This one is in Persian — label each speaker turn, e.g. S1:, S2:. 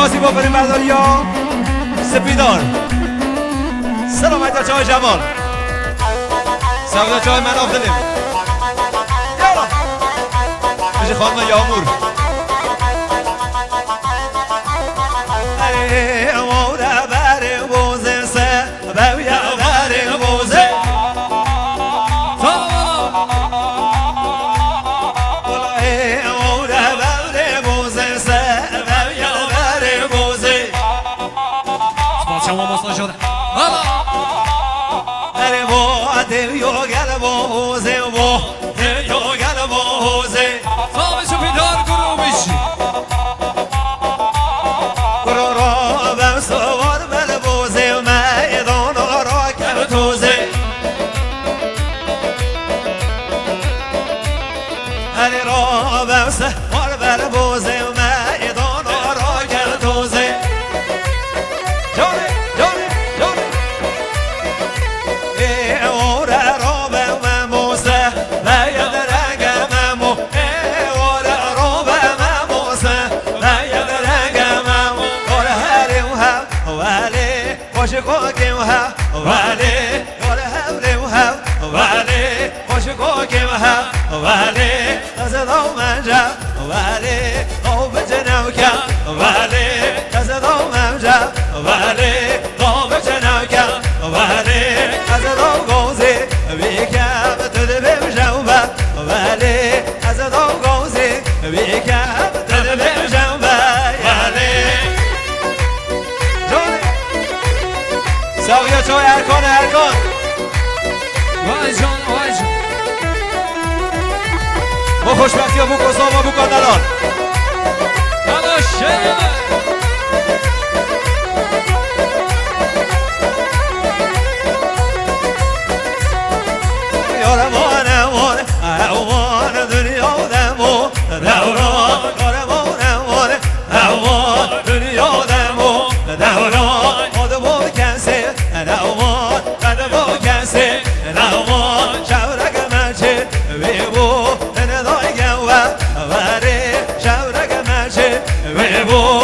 S1: خاصی با بریم برداری ها سپیدار سلامت بچه های جوان سلامت بچه های من آفدلیم یالا بشه خانم یامور موره بره بوزه سه بویا بره بوزه موره بره بوزه سه بویا بره بوزه
S2: شما مصنع شده
S1: اره با دیو گل بوزه با دیو گل بوزه
S2: صاحبشو پیدار گروه میشی
S1: گروه را بم سوار بل بوزه میدان را کم توزه اره را بم سوار بل بوزه میدان را کم توزه جانه جانه جانه ای اوره را بم موسه باید رنگم ای اوره را بم موسه باید رنگم گل هریم هم ولی خوش کوکیم هم ولی گل هریم هم ولی خوش کوکیم هم ولی از دومنجا ولی خوب جنو کم ولی از دومنجا ولی خوب جنو کم ولی از دو گوزی بیکم تو دبیم جنبه ولی از دو گوزی بیکم تو دبیم جنبه ولی جانه ساقیا چای ارکان ارکان
S2: وای جان وای جان
S1: با خوشبختی ها بو کسا و بو کاندلان
S2: داداشه
S1: یارمان امان امان دنیا دمو دوران یارمان امان امان دنیا دمو دوران قد بو کنسه دومان قد بو کنسه دومان شورک منچه بیبو ندای گوه وره شورک منچه بیبو